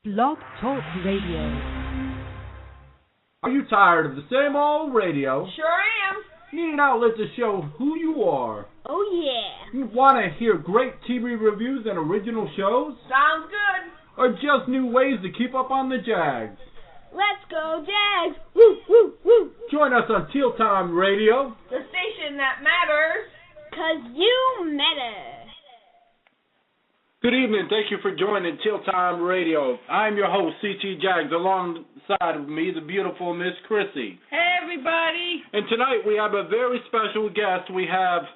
Blog Talk Radio. Are you tired of the same old radio? Sure am. Need an outlet to show who you are? Oh, yeah. You want to hear great TV reviews and original shows? Sounds good. Or just new ways to keep up on the Jags? Let's go, Jags. Woo, woo, woo. Join us on Teal Time Radio. The station that matters. 'Cause you matter. Good evening. Thank you for joining Teal Time Radio. I'm your host, CT Jags. Alongside of me, the beautiful Miss Chrissy. Hey, everybody. And tonight we have a very special guest. We have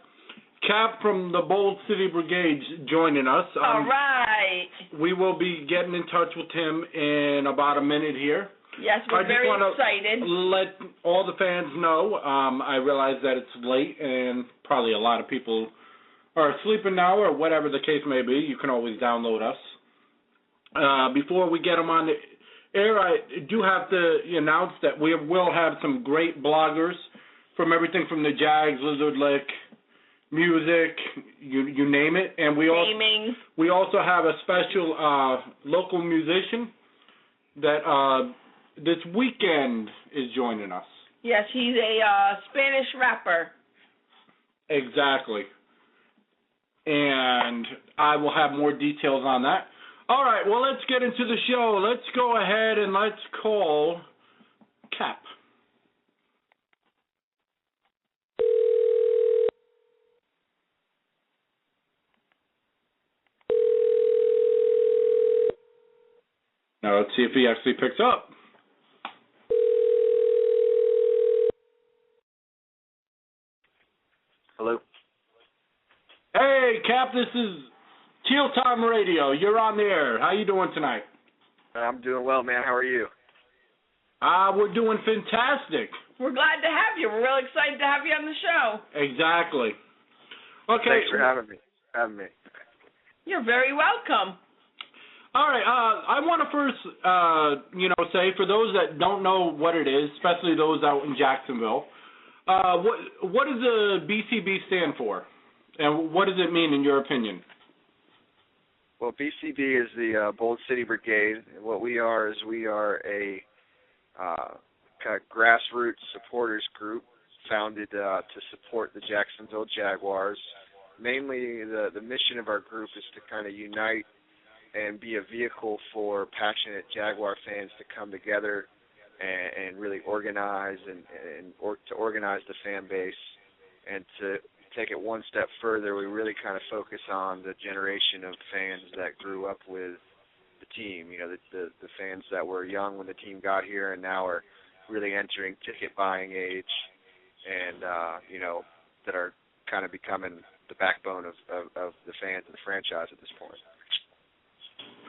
Cap from the Bold City Brigade joining us. All right. We will be getting in touch with him in about a minute here. Yes, we're very excited. Let all the fans know. I realize that it's late and probably a lot of people are sleeping now or whatever the case may be. You can always download us. Before we get them on the air, I do have to announce that we will have some great bloggers from everything from the Jags, Lizard Lick, music, you name it. And we also have a special local musician that this weekend is joining us. Yes, he's a Spanish rapper. Exactly. And I will have more details on that. All right, well, let's get into the show. Let's go ahead and let's call Cap. Now let's see if he actually picks up. Hello? Hey, Cap, this is Teal Time Radio. You're on the air. How you doing tonight? I'm doing well, man. How are you? We're doing fantastic. We're glad to have you. We're real excited to have you on the show. Exactly. Okay. Thanks for having me. You're very welcome. All right. I want to first, say for those that don't know what it is, especially those out in Jacksonville, what does the BCB stand for? And what does it mean in your opinion? Well, BCB is the Bold City Brigade. And what we are is we are a kind of grassroots supporters group founded to support the Jacksonville Jaguars. Mainly the mission of our group is to kind of unite and be a vehicle for passionate Jaguar fans to come together and really organize and to organize the fan base and to take it one step further. We really kind of focus on the generation of fans that grew up with the team, the fans that were young when the team got here and now are really entering ticket buying age and, that are kind of becoming the backbone of the fans and the franchise at this point.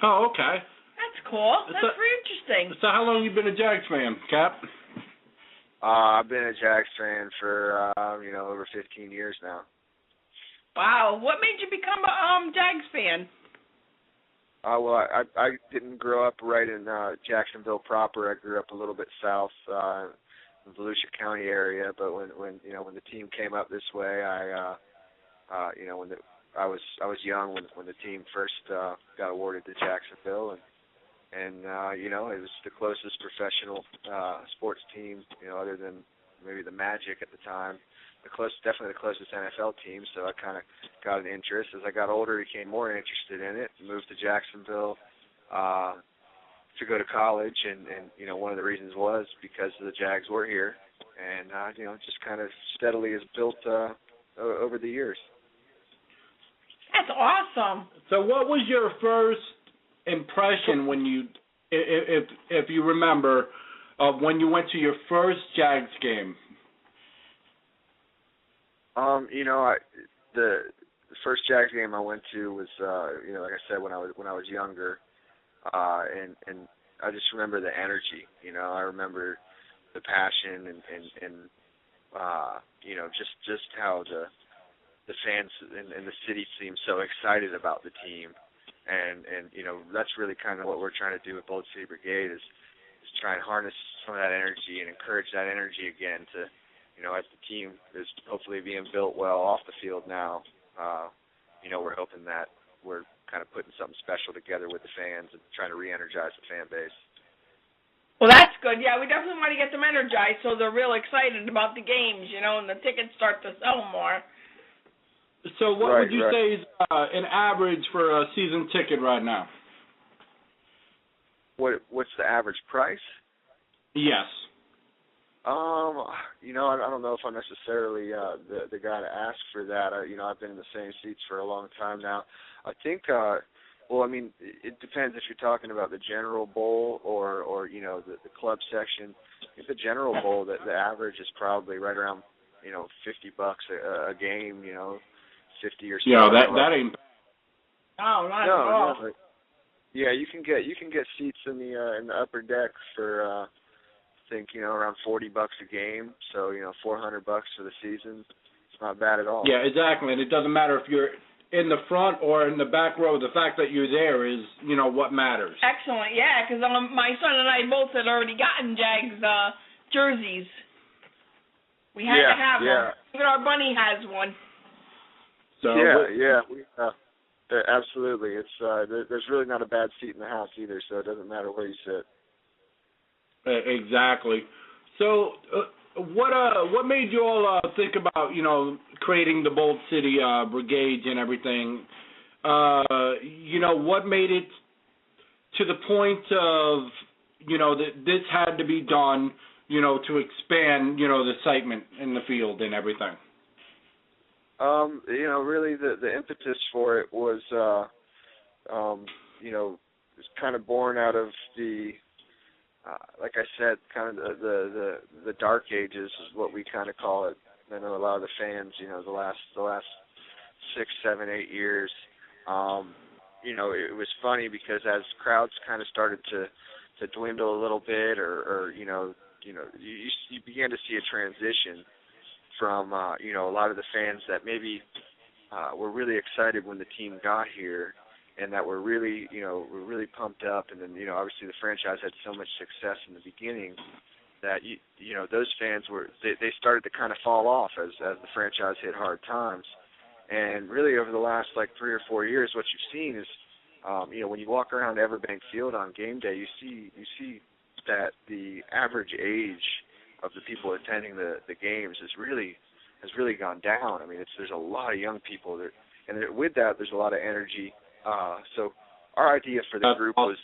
Oh, okay. That's cool. That's very interesting. So how long have you been a Jags fan, Cap? I've been a Jags fan for, over 15 years now. Wow. What made you become a Jags fan? Well, I didn't grow up right in Jacksonville proper. I grew up a little bit south in the Volusia County area. But when the team came up this way, I was young when the team first got awarded to Jacksonville, and it was the closest professional sports team, other than maybe the Magic at the time. Definitely the closest NFL team. So I kind of got an interest. As I got older, became more interested in it. Moved to Jacksonville to go to college, and one of the reasons was because the Jags were here, and just kind of steadily has built over the years. That's awesome. So what was your first impression when you, if you remember, of when you went to your first Jags game? The first Jags game I went to was, like I said, when I was younger, and I just remember the energy. I remember the passion and just how the fans in the city seem so excited about the team, and that's really kind of what we're trying to do with Bold City Brigade is try and harness some of that energy and encourage that energy again to, as the team is hopefully being built well off the field now, we're hoping that we're kind of putting something special together with the fans and trying to re-energize the fan base. Well, that's good. Yeah, we definitely want to get them energized so they're real excited about the games, and the tickets start to sell more. So what would you say is an average for a season ticket right now? What's the average price? Yes. I don't know if I'm necessarily the guy to ask for that. I've been in the same seats for a long time now. I think, it depends if you're talking about the General Bowl or the club section. I think the General Bowl, the average is probably right around, $50 a game, 50 or so. Yeah, that ain't. Oh, not at all. No, yeah, you can get seats in the upper deck for I think around $40 a game. So $400 for the season. It's not bad at all. Yeah, exactly, and it doesn't matter if you're in the front or in the back row. The fact that you're there is what matters. Excellent, yeah, because my son and I both had already gotten Jags jerseys. We had to have them. Even our bunny has one. So absolutely. It's there's really not a bad seat in the house either, so it doesn't matter where you sit. Exactly. So, what made you all think about creating the Bold City Brigade and everything? What made it to the point of that this had to be done? To expand the excitement in the field and everything. Really the impetus for it was, it's kind of born out of the, like I said, kind of the dark ages is what we kind of call it. I know a lot of the fans, the last 6, 7, 8 years, it was funny because as crowds kind of started to dwindle a little bit, or you began to see a transition from a lot of the fans that maybe were really excited when the team got here, and that were really pumped up, and then obviously the franchise had so much success in the beginning that those fans they started to kind of fall off as the franchise hit hard times, and really over the last 3 or 4 years, what you've seen is when you walk around Everbank Field on game day, you see that the average age of the people attending the games has really gone down. I mean, there's a lot of young people there, and with that, there's a lot of energy. So our idea for the group was,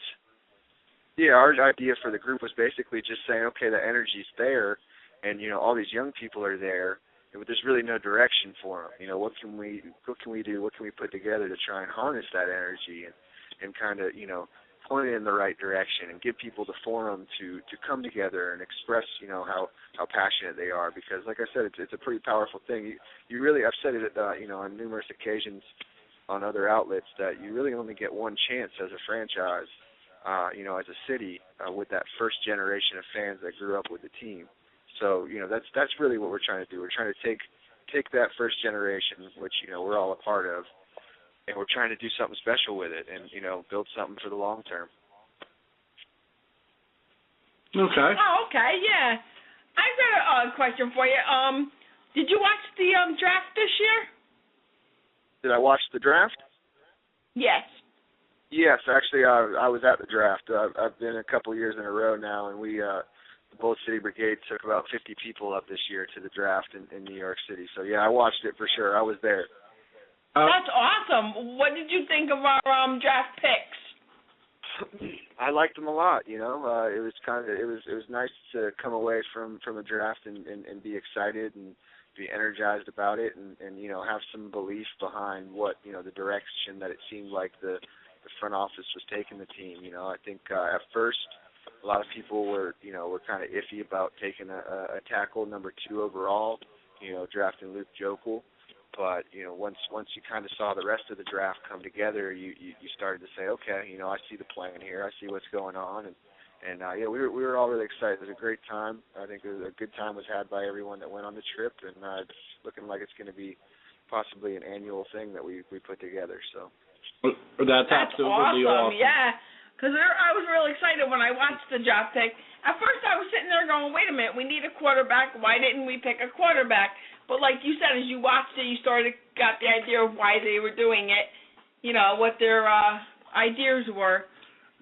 basically just saying, okay, the energy's there, and all these young people are there, but there's really no direction for them. What can we do? What can we put together to try and harness that energy and kind of point it in the right direction and give people the forum to come together and express how passionate they are, because like I said, it's a pretty powerful thing. You really, I've said it on numerous occasions on other outlets, that you really only get one chance as a franchise, as a city, with that first generation of fans that grew up with the team. So that's really what we're trying to do. We're trying to take that first generation, which we're all a part of, and we're trying to do something special with it, and build something for the long term. Okay. Oh, okay, yeah. I've got a question for you. Did you watch the draft this year? Did I watch the draft? Yes. Yes, actually, I was at the draft. I've been a couple years in a row now, and the Bold City Brigade took about 50 people up this year to the draft in New York City. So yeah, I watched it for sure. I was there. That's awesome. What did you think of our draft picks? I liked them a lot. It was nice to come away from a draft and be excited and be energized about it, and have some belief behind what the direction that it seemed like the front office was taking the team. I think at first a lot of people were kind of iffy about taking a tackle number 2 overall, drafting Luke Jokel. But once you kind of saw the rest of the draft come together, you started to say, okay, I see the plan here, I see what's going on, and we were all really excited. It was a great time. I think a good time was had by everyone that went on the trip, and it's looking like it's going to be possibly an annual thing that we put together. So that's absolutely awesome. Yeah, because I was really excited when I watched the draft pick. At first, I was sitting there going, wait a minute, we need a quarterback. Why didn't we pick a quarterback? But like you said, as you watched it, you got the idea of why they were doing it. what their ideas were.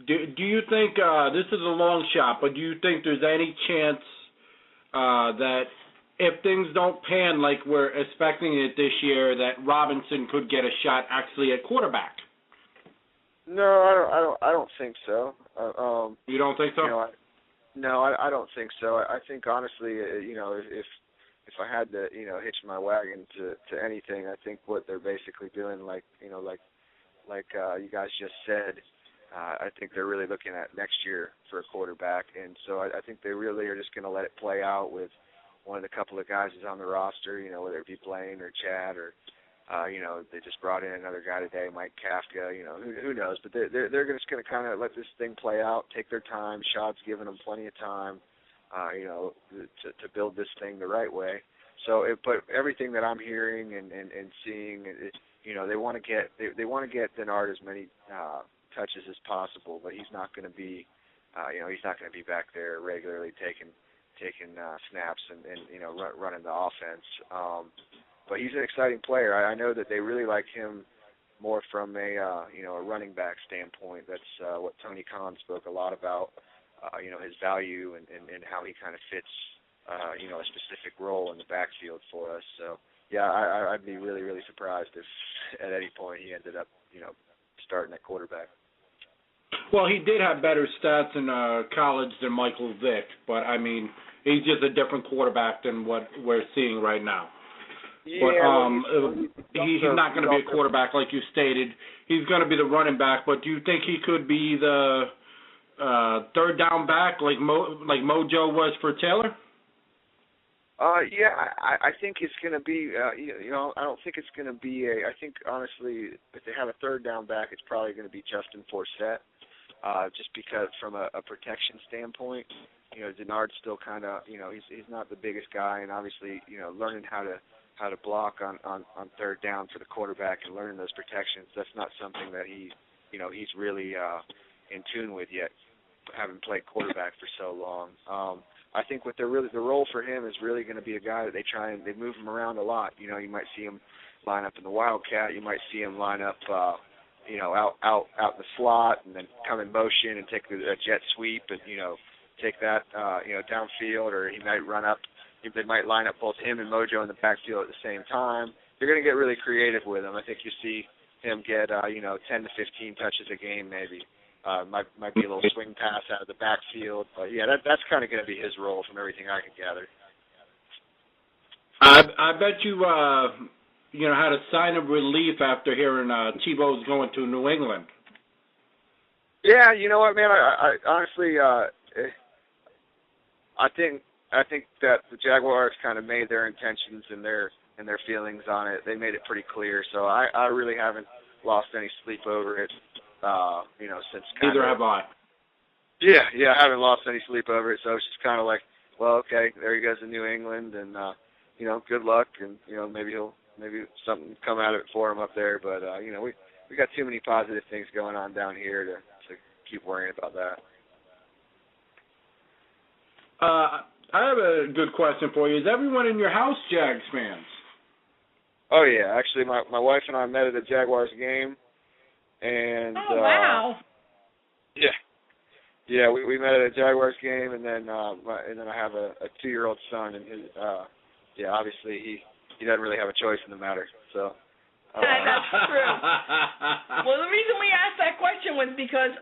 Do you think, this is a long shot, but do you think there's any chance that if things don't pan like we're expecting it this year, that Robinson could get a shot actually at quarterback? No, I don't think so. You don't think so? I don't think so. I think honestly, if I had to, hitch my wagon to anything, I think what they're basically doing, like you guys just said, I think they're really looking at next year for a quarterback, and so I think they really are just going to let it play out with one of the couple of guys who's on the roster, whether it be Blaine or Chad or, they just brought in another guy today, Mike Kafka, who knows, but they're just going to kind of let this thing play out, take their time. Schaub's giving them plenty of time, to build this thing the right way. So, but everything that I'm hearing and seeing, they want to get Denard as many touches as possible, but he's not going to be, he's not going to be back there regularly taking snaps and running the offense. But he's an exciting player. I know that they really like him more from a running back standpoint. That's what Tony Khan spoke a lot about. His value and how he kind of fits, a specific role in the backfield for us. So yeah, I'd be really, really surprised if at any point he ended up, starting at quarterback. Well, he did have better stats in college than Michael Vick, but, I mean, he's just a different quarterback than what we're seeing right now. Yeah, but he's not going to be a quarterback like you stated. He's going to be the running back, but do you think he could be the third down back like Mojo was for Taylor? Yeah, I think it's going to be, I don't think it's going to be I think, honestly, if they have a third down back, it's probably going to be Justin Forsett, just because from a protection standpoint, Denard's still kind of, he's not the biggest guy, and obviously, learning how to block on third down for the quarterback and learning those protections, that's not something that he's really in tune with yet, having played quarterback for so long. I think the role for him is really going to be a guy that they move him around a lot. You might see him line up in the Wildcat. You might see him line up, out in the slot, and then come in motion and take a jet sweep and take that downfield, or he might run up. They might line up both him and Mojo in the backfield at the same time. They're going to get really creative with him. I think you see him get 10 to 15 touches a game maybe. Might be a little swing pass out of the backfield, but yeah, that's kind of going to be his role from everything I can gather. I bet you had a sign of relief after hearing Tebow's going to New England. Yeah, you know what, man? I honestly, I think that the Jaguars kind of made their intentions and their feelings on it. They made it pretty clear, so I really haven't lost any sleep over it. Since kind Neither have I. Yeah, I haven't lost any sleep over it, so it's just kind of like, well, okay, there he goes to New England, and good luck, and maybe something come out of it for him up there, but we got too many positive things going on down here to keep worrying about that. I have a good question for you. Is everyone in your house Jags fans? Oh yeah, actually, my wife and I met at a Jaguars game. And wow! Yeah, we met at a Jaguars game, and then I have a 2-year-old son, and his obviously he doesn't really have a choice in the matter. So that's true. Well, the reason we asked that question was because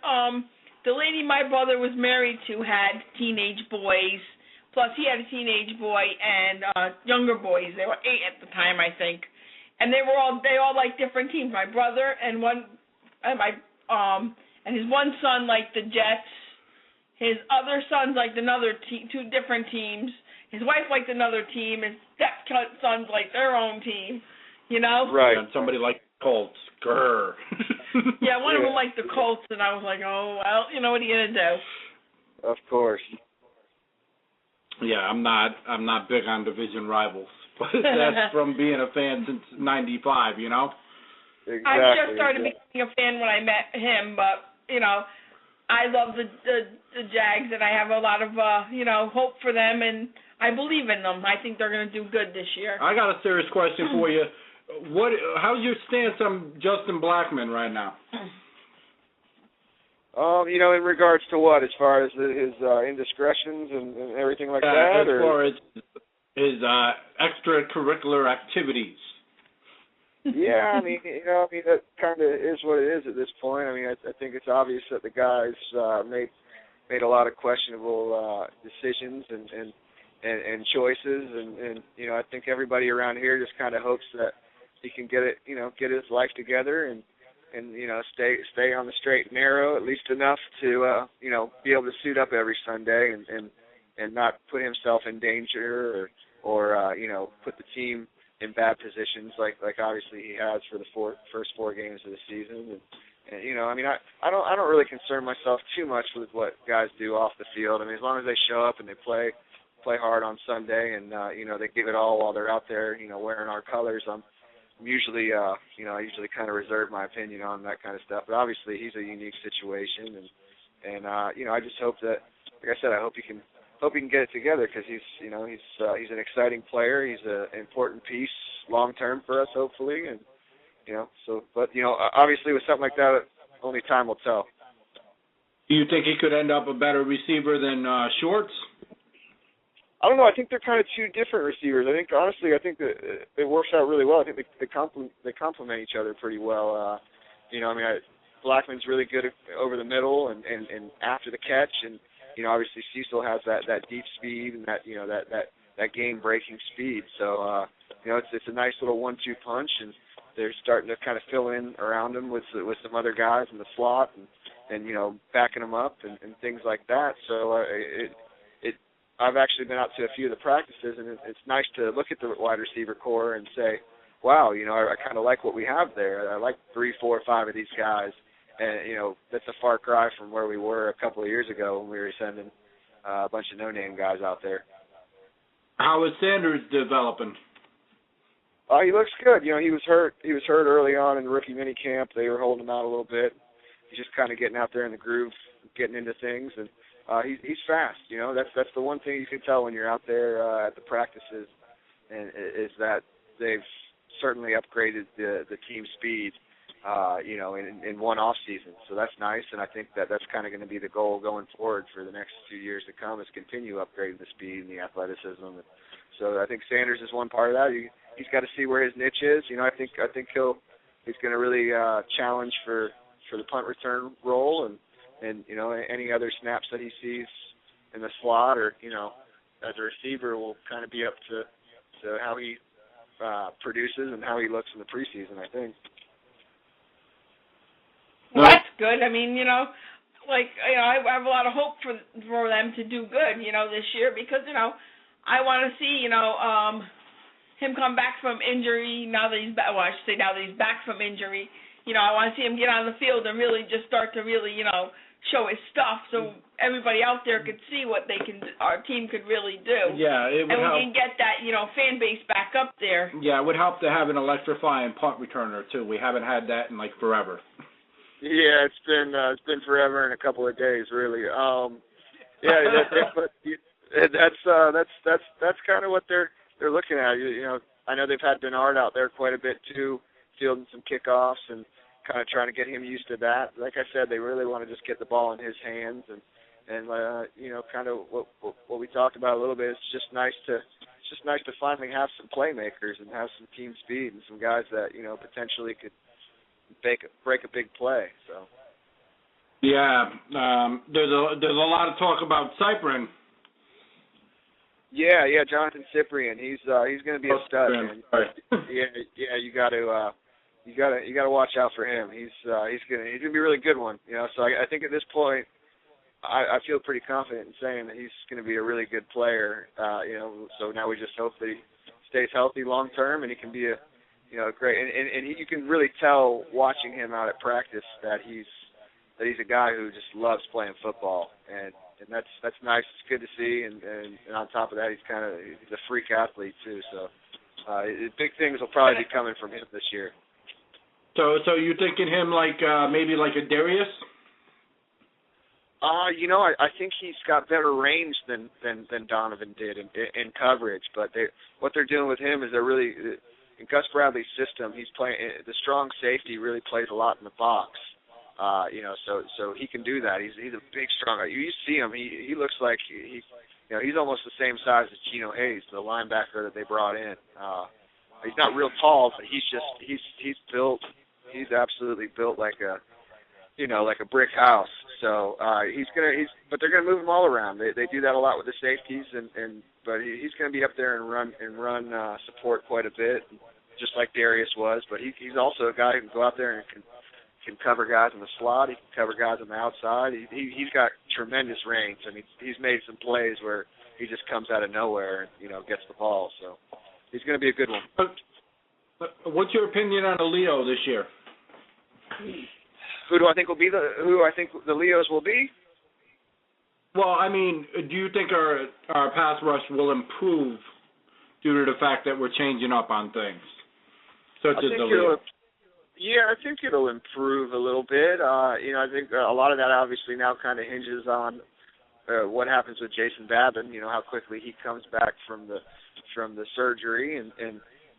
the lady my brother was married to had teenage boys. Plus, he had a teenage boy and younger boys. They were 8 at the time, I think, and they all liked different teams. My brother and his one son liked the Jets. His other sons liked another two different teams. His wife liked another team. His stepsons liked their own team. Right. And somebody liked Colts. Grr. Yeah, one of them liked the Colts, and I was like, oh well, what are you gonna do? Of course. Yeah, I'm not big on division rivals, but that's from being a fan since '95. Exactly. I just started becoming a fan when I met him, but I love the Jags, and I have a lot of hope for them, and I believe in them. I think they're going to do good this year. I got a serious question for you. How's your stance on Justin Blackman right now? In regards to what, as far as his indiscretions and everything like that, as far as his extracurricular activities. Yeah, I mean, that kind of is what it is at this point. I mean, I think it's obvious that the guys made a lot of questionable decisions and choices, and I think everybody around here just kind of hopes that he can get his life together and stay on the straight and narrow at least enough to be able to suit up every Sunday and not put himself in danger or put the team in bad positions like obviously he has for the first four games of the season. And I don't really concern myself too much with what guys do off the field. I mean, as long as they show up and they play hard on Sunday and they give it all while they're out there, wearing our colors. I'm usually I usually kind of reserve my opinion on that kind of stuff. But obviously he's a unique situation, and I just hope that, like I said, I hope he can get it together, because he's an exciting player. He's an important piece long term for us, hopefully, and but obviously with something like that, only time will tell. Do you think he could end up a better receiver than Shorts? I don't know. I think they're kind of two different receivers. I think that it works out really well. I think they complement each other pretty well. Blackman's really good over the middle and after the catch, and obviously Cecil has that deep speed and that game breaking speed. So it's a nice little 1-2 punch, and they're starting to kind of fill in around him with some other guys in the slot and backing him up and things like that. So I've actually been out to a few of the practices, and it's nice to look at the wide receiver core and say, wow, I kind of like what we have there. I like 3, 4, 5 of these guys. And, that's a far cry from where we were a couple of years ago when we were sending a bunch of no-name guys out there. How is Sanders developing? He looks good. He was hurt. He was hurt early on in the rookie mini camp. They were holding him out a little bit. He's just kind of getting out there in the groove, getting into things, and he's fast. That's the one thing you can tell when you're out there at the practices, and is that they've certainly upgraded the team speed. In one off season, so that's nice, and I think that's kind of going to be the goal going forward for the next few years to come, is continue upgrading the speed and the athleticism. So I think Sanders is one part of that. He's got to see where his niche is. I think he's going to really challenge for the punt return role, and any other snaps that he sees in the slot or as a receiver will kind of be up to how he produces and how he looks in the preseason, I think. Well, that's good. I mean, I have a lot of hope for them to do good, this year, because, I want to see, him come back from injury now that he's back. Well, I should say now that he's back from injury. I want to see him get on the field and really just start to really, show his stuff, so everybody out there could see what our team could really do. Yeah, it would help. We can get that, fan base back up there. Yeah, it would help to have an electrifying punt returner too. We haven't had that in forever. Yeah, it's been forever and a couple of days, really. That's kind of what they're looking at. I know they've had Bernard out there quite a bit too, fielding some kickoffs and kind of trying to get him used to that. Like I said, they really want to just get the ball in his hands and kind of what we talked about a little bit. It's just nice to finally have some playmakers and have some team speed and some guys that potentially could break a big play. So yeah, there's a lot of talk about Cyprian. Yeah, Jonathan Cyprian. He's going to be a stud. Yeah, you got to watch out for him. He's going to be a really good one. So I think at this point, I feel pretty confident in saying that he's going to be a really good player. So now we just hope that he stays healthy long term and he can be a great, and you can really tell watching him out at practice that he's a guy who just loves playing football, and that's nice. It's good to see, and on top of that, he's a freak athlete too. So big things will probably be coming from him this year. So you're thinking him maybe like a Darius? I think he's got better range than Donovan did in coverage, but what they're doing with him is they're really in Gus Bradley's system, he's playing the strong safety. Really plays a lot in the box. So he can do that. He's a big, strong guy. You see him. He looks like he's almost the same size as Geno Hayes, the linebacker that they brought in. He's not real tall, but he's built. He's absolutely built like a brick house. So but they're gonna move him all around. They do that a lot with the safeties, but he's gonna be up there and run support quite a bit, just like Darius was. But he's also a guy who can go out there and can cover guys in the slot. He can cover guys on the outside. He's got tremendous range. I mean, he's made some plays where he just comes out of nowhere and gets the ball. So he's going to be a good one. What's your opinion on Leo this year? Who I think the Leos will be? Well, I mean, do you think our pass rush will improve due to the fact that we're changing up on things, such as the Leo? Yeah, I think it'll improve a little bit. I think a lot of that obviously now kind of hinges on what happens with Jason Babin. How quickly he comes back from the surgery,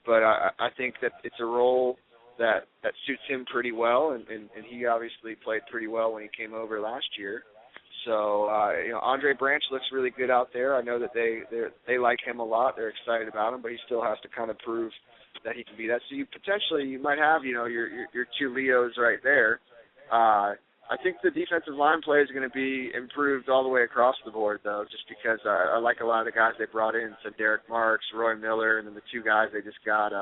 but I think that it's a role that suits him pretty well, and he obviously played pretty well when he came over last year. So Andre Branch looks really good out there. I know that they like him a lot. They're excited about him, but he still has to kind of prove that he can be that. So you might have your two Leos right there. I think the defensive line play is going to be improved all the way across the board, though, just because I like a lot of the guys they brought in. So Derek Marks, Roy Miller, and then the two guys they just got,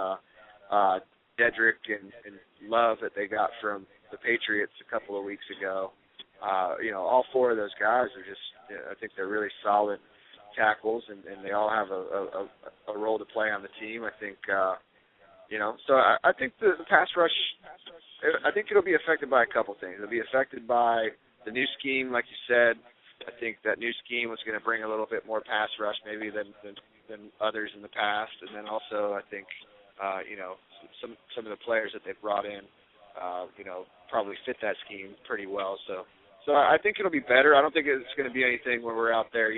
Dedrick and Love that they got from the Patriots a couple of weeks ago. All four of those guys are just, I think they're really solid tackles, and they all have a role to play on the team. I think, so I think the pass rush, I think it'll be affected by a couple things. It'll be affected by the new scheme, like you said. I think that new scheme was going to bring a little bit more pass rush maybe than others in the past, and then also I think, some of the players that they've brought in, probably fit that scheme pretty well. So I think it'll be better. I don't think it's going to be anything where we're out there,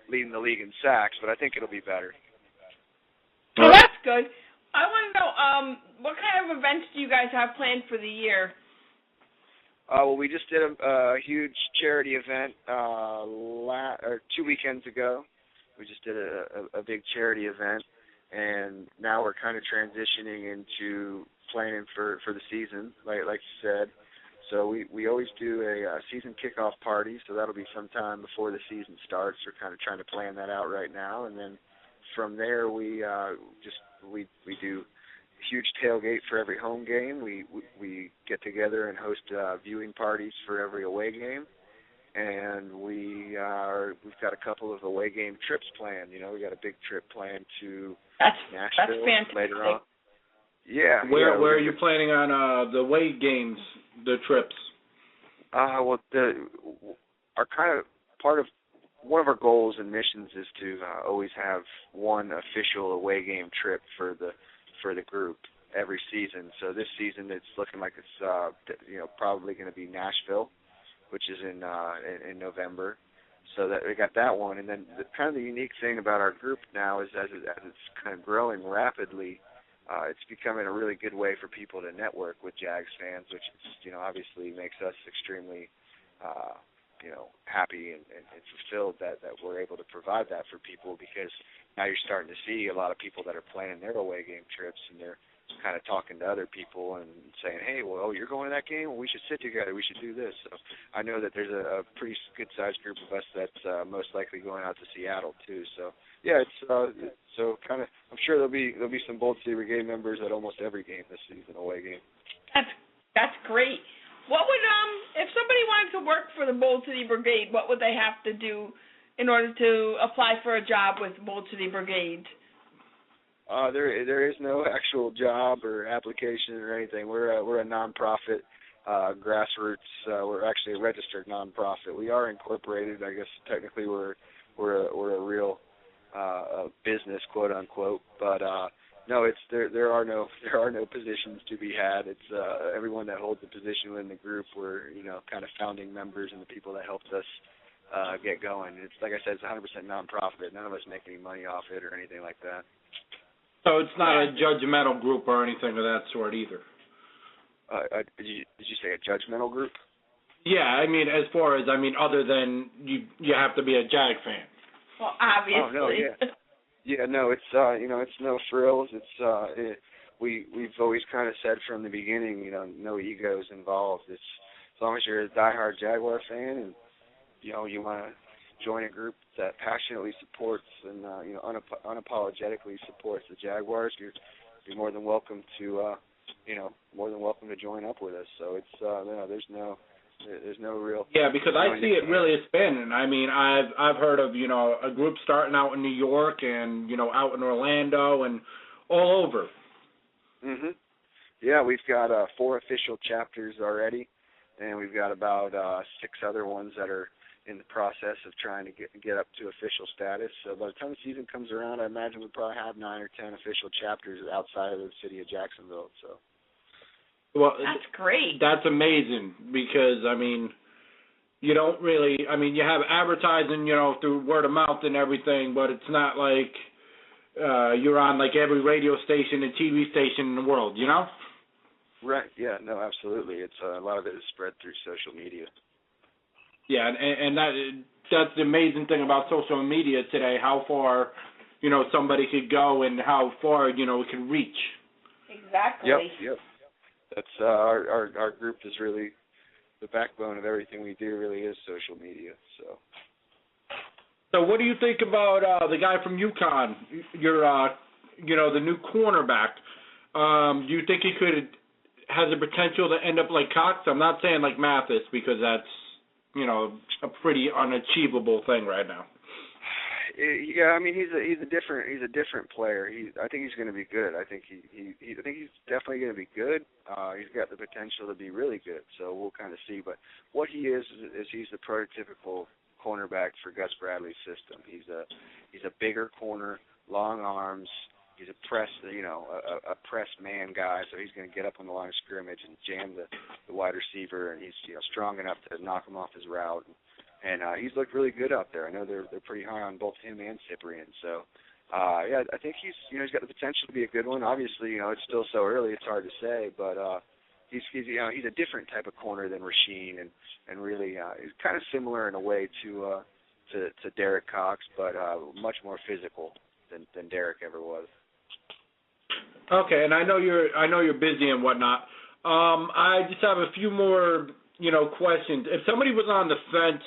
leading the league in sacks, but I think it'll be better. Well, that's good. I want to know, what kind of events do you guys have planned for the year? Well, we just did a huge charity event 2 weekends ago. We just did a big charity event, and now we're kind of transitioning into planning for the season, like you said. So we always do a season kickoff party, so that'll be sometime before the season starts. We're kind of trying to plan that out right now, and then from there we do a huge tailgate for every home game. We get together and host viewing parties for every away game, and we've got a couple of away game trips planned. We got a big trip planned to Nashville later on. Yeah. Where are you planning on the away games, the trips? Well, our kind of part of one of our goals and missions is to always have one official away game trip for the group every season. So this season it's looking like it's probably going to be Nashville, which is in November. So that we got that one, and then the unique thing about our group now is as it's kind of growing rapidly, it's becoming a really good way for people to network with Jags fans, which is, obviously makes us extremely happy and fulfilled that we're able to provide that for people, because now you're starting to see a lot of people that are planning their away game trips, and they're kind of talking to other people and saying, hey, well, you're going to that game? Well, we should sit together. We should do this. So I know that there's a pretty good-sized group of us that's most likely going out to Seattle, too. So, yeah, it's I'm sure there'll be some Bold City Brigade members at almost every game this season, away game. That's great. What would if somebody wanted to work for the Bold City Brigade, what would they have to do in order to apply for a job with Bold City Brigade? There is no actual job or application or anything. We're a nonprofit, grassroots. We're actually a registered nonprofit. We are incorporated. I guess technically we're a real business, quote unquote. But no, there are no positions to be had. It's everyone that holds a position within the group. We're kind of founding members and the people that helped us get going. It's like I said, it's 100% nonprofit. None of us make any money off it or anything like that. So it's not a judgmental group or anything of that sort either. Did you say a judgmental group? Yeah, I mean, as far as, other than you have to be a Jag fan. Well, obviously. Oh, no, yeah. Yeah, no, it's, it's no frills. It's, we've always kind of said from the beginning, no egos involved. It's, as long as you're a diehard Jaguar fan and, you want to join a group that passionately supports and, unapologetically supports the Jaguars, you're more than welcome to, join up with us. So it's, there's no real... Yeah, because I see it really expanding. I mean, I've heard of, a group starting out in New York and, out in Orlando and all over. Mhm. Yeah, we've got 4 official chapters already, and we've got about 6 other ones that are in the process of trying to get up to official status. So by the time the season comes around, I imagine we'll probably have 9 or 10 official chapters outside of the city of Jacksonville. So. Well, that's great. That's amazing because, you don't really, you have advertising, through word of mouth and everything, but it's not like you're on, like, every radio station and TV station in the world, Right, yeah, no, absolutely. It's a lot of it is spread through social media. Yeah, and that's the amazing thing about social media today, how far, somebody could go and how far, it can reach. Exactly. Yep. That's our group is really the backbone of everything we do. Really is social media. So what do you think about the guy from UConn? The new cornerback. Do you think he has the potential to end up like Cox? I'm not saying like Mathis because that's a pretty unachievable thing right now. Yeah, he's a different player. I think he's going to be good. I think I think he's definitely going to be good. He's got the potential to be really good. So we'll kind of see. But what he is he's the prototypical cornerback for Gus Bradley's system. He's a bigger corner, long arms. He's a press man guy. So he's going to get up on the line of scrimmage and jam the wide receiver, and he's strong enough to knock him off his route. And he's looked really good out there. I know they're pretty high on both him and Cyprian. So, I think he's got the potential to be a good one. Obviously, it's still so early; it's hard to say. But he's a different type of corner than Rasheen, and really he's kind of similar in a way to Derek Cox, but much more physical than Derek ever was. Okay, and I know you're busy and whatnot. I just have a few more questions. If somebody was on the fence.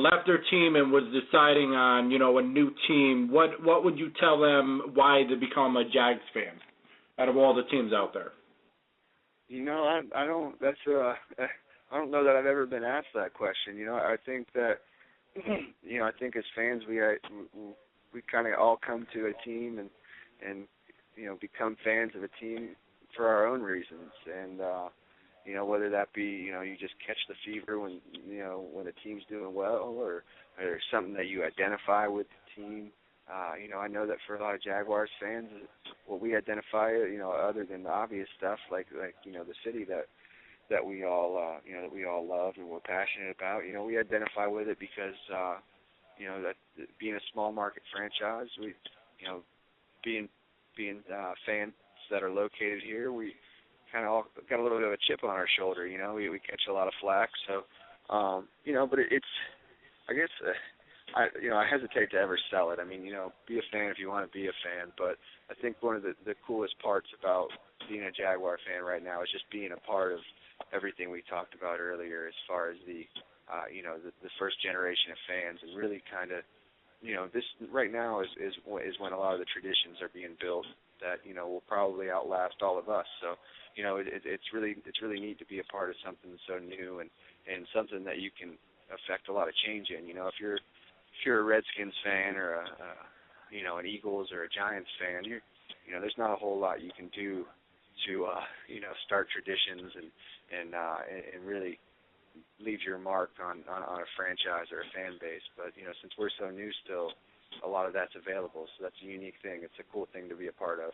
Left their team and was deciding on, a new team, what would you tell them why to become a Jags fan out of all the teams out there? I don't know that I've ever been asked that question. I think that, I think as fans we kind of all come to a team and become fans of a team for our own reasons. And, whether that be, you just catch the fever when the team's doing well or something that you identify with the team. I know that for a lot of Jaguars fans, what we identify, other than the obvious stuff like the city that we all love and we're passionate about, we identify with it because, that being a small market franchise, we, being fans that are located here, we kind of all got a little bit of a chip on our shoulder, we catch a lot of flack. So, but it's, I guess, I hesitate to ever sell it. Be a fan if you want to be a fan, but I think one of the coolest parts about being a Jaguar fan right now is just being a part of everything we talked about earlier as far as the first generation of fans and really kind of, this right now is when a lot of the traditions are being built that, will probably outlast all of us. So, it's really neat to be a part of something so new and something that you can affect a lot of change in. If you're a Redskins fan or an Eagles or a Giants fan, there's not a whole lot you can do to start traditions and really leave your mark on a franchise or a fan base. But since we're so new still, a lot of that's available. So that's a unique thing. It's a cool thing to be a part of.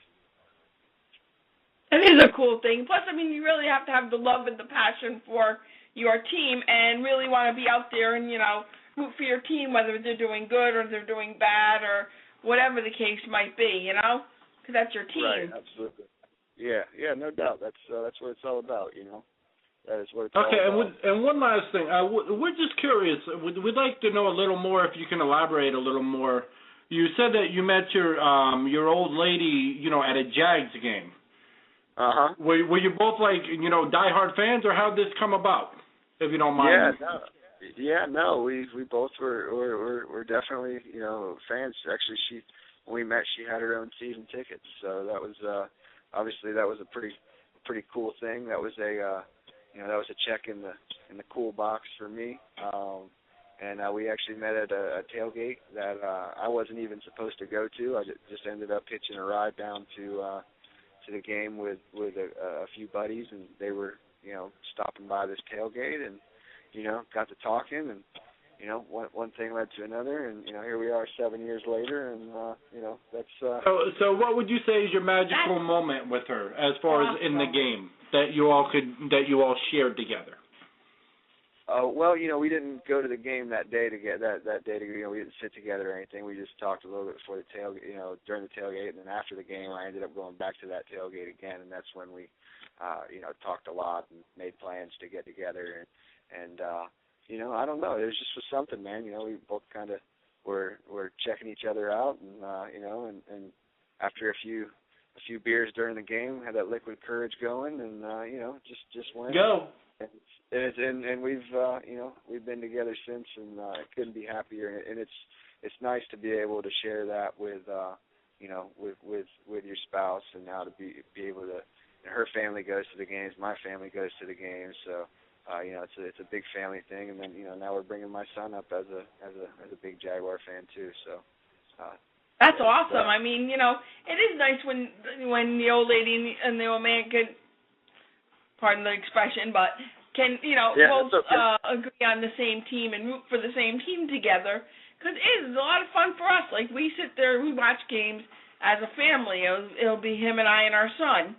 It is a cool thing. Plus, you really have to have the love and the passion for your team and really want to be out there and, root for your team, whether they're doing good or they're doing bad or whatever the case might be, you know, because that's your team. Right, absolutely. Yeah, no doubt. That's what it's all about, you know. That is what it's all about. Okay, and one last thing. We're just curious. We'd like to know a little more, if you can elaborate a little more. You said that you met your old lady, you know, at a Jags game. Uh-huh. Were you both, like, you know, diehard fans, or how did this come about, if you don't mind? No, we both were definitely, you know, fans. Actually, when we met, she had her own season tickets, so that was obviously that was a pretty cool thing. That was a check in the cool box for me. And we actually met at a tailgate that I wasn't even supposed to go to. I just ended up hitching a ride down to the game with a few buddies, and they were, you know, stopping by this tailgate, and, you know, got to talking, and, you know, one thing led to another, and, you know, here we are 7 years later, and, you know, that's... So what would you say is your magical moment with her, as far as in the game, that you all shared together? Well, you know, we didn't go to the game that day to get that day to, you know, we didn't sit together or anything. We just talked a little bit before the tailgate, you know, during the tailgate, and then after the game, I ended up going back to that tailgate again, and that's when we, you know, talked a lot and made plans to get together, and you know, I don't know, it was just something, man. You know, we both kind of were checking each other out, and you know, and after a few beers during the game, had that liquid courage going, and you know, just went. Go. And we've you know, we've been together since, and couldn't be happier. And it's nice to be able to share that with you know, with your spouse, and now to be able to. And her family goes to the games, my family goes to the games, so you know, it's a big family thing. And then, you know, now we're bringing my son up as a big Jaguar fan too. So. That's awesome. I mean, you know, it is nice when the old lady and the old man can, pardon the expression, but can, you know, both agree on the same team and root for the same team together, because it is a lot of fun for us. Like, we sit there, we watch games as a family. It'll be him and I and our son,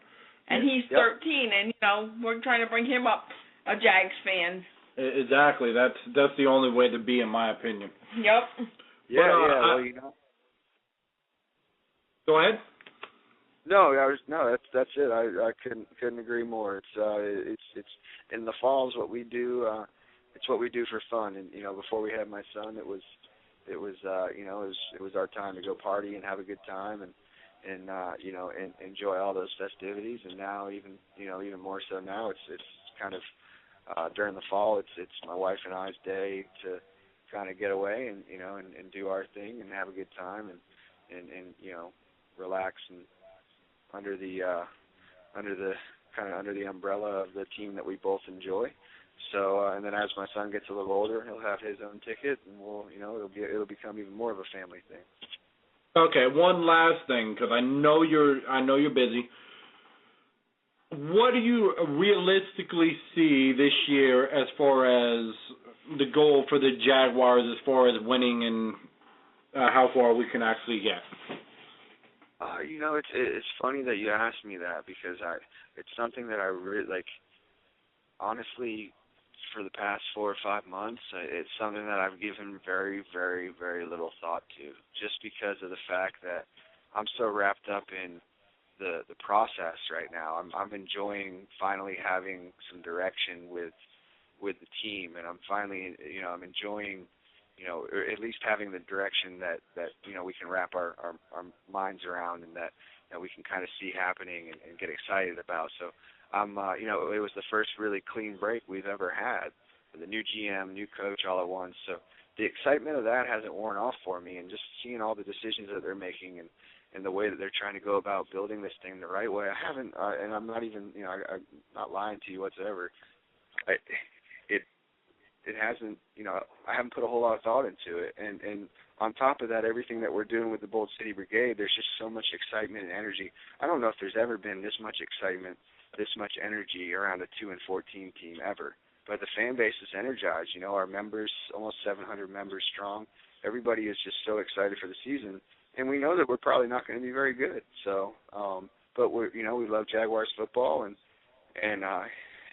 and he's 13, and, you know, we're trying to bring him up a Jags fan. Exactly. That's the only way to be, in my opinion. Yep. Well, you know. Go ahead. No, that's it. I couldn't agree more. It's in the fall is what we do. It's what we do for fun. And, you know, before we had my son, it was you know, it was our time to go party and have a good time, and you know, and enjoy all those festivities. And now even more so now, it's kind of during the fall, it's my wife and I's day to kind of get away and, you know, and do our thing and have a good time, and you know, relax and under the umbrella of the team that we both enjoy. So and then as my son gets a little older, he'll have his own ticket, and it'll become even more of a family thing. Okay, one last thing, because I know you're busy. What do you realistically see this year as far as the goal for the Jaguars, as far as winning, and how far we can actually get? You know, it's funny that you asked me that, because it's something that I really, like, honestly, for the past 4 or 5 months, it's something that I've given very, very, very little thought to, just because of the fact that I'm so wrapped up in the process right now. I'm enjoying finally having some direction with the team, and I'm finally, you know, I'm enjoying, you know, or at least having the direction that you know, we can wrap our minds around, and that we can kind of see happening and get excited about. So you know, it was the first really clean break we've ever had with a new GM, new coach all at once. So the excitement of that hasn't worn off for me, and just seeing all the decisions that they're making and the way that they're trying to go about building this thing the right way. I haven't, and I'm not even, you know, I'm not lying to you whatsoever. It hasn't, you know, I haven't put a whole lot of thought into it. And on top of that, everything that we're doing with the Bold City Brigade, there's just so much excitement and energy. I don't know if there's ever been this much excitement, this much energy around a 2-14 team ever. But the fan base is energized. You know, our members, almost 700 members strong. Everybody is just so excited for the season. And we know that we're probably not going to be very good. So, but we're, you know, we love Jaguars football, and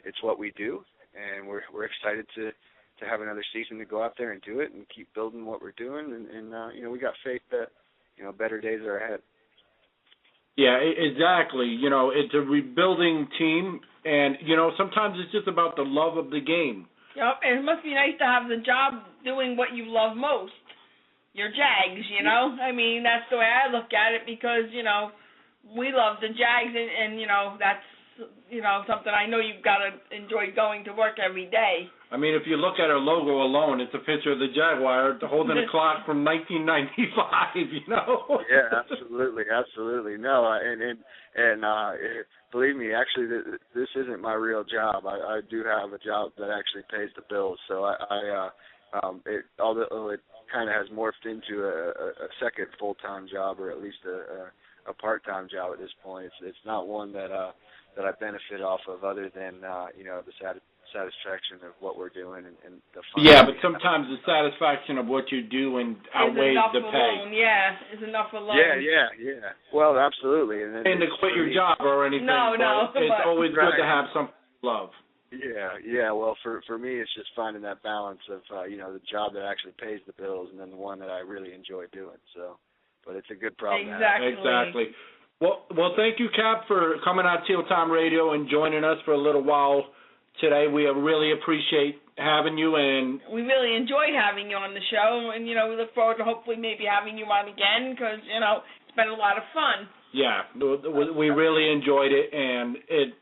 it's what we do. And we're excited to have another season to go out there and do it and keep building what we're doing. And you know, we got faith that, better days are ahead. Yeah, exactly. It's a rebuilding team, and sometimes it's just about the love of the game. Yep, and it must be nice to have the job doing what you love most. Your Jags, I mean, that's the way I look at it because, we love the Jags, and that's, something I know you've got to enjoy going to work every day. I mean, if you look at our logo alone, it's a picture of the Jaguar holding a clock from 1995, Yeah, absolutely. No, and believe me, actually, this isn't my real job. I do have a job that actually pays the bills, so although it kind of has morphed into a second full-time job, or at least a part-time job at this point. It's not one that I benefit off of, other than the satisfaction of what we're doing and the fun. Yeah, but sometimes the satisfaction of what you do and outweighs the pay. Is enough alone. Yeah. Well, absolutely. And to quit your job or anything. No, it's always good to have something to love. Yeah. Well, for me, it's just finding that balance of the job that actually pays the bills, and then the one that I really enjoy doing. So, but it's a good problem. Exactly. Well, thank you, Cap, for coming on Teal Time Radio and joining us for a little while today. We really appreciate having you, and we really enjoyed having you on the show, and we look forward to hopefully maybe having you on again because it's been a lot of fun. Yeah, we really enjoyed it, and it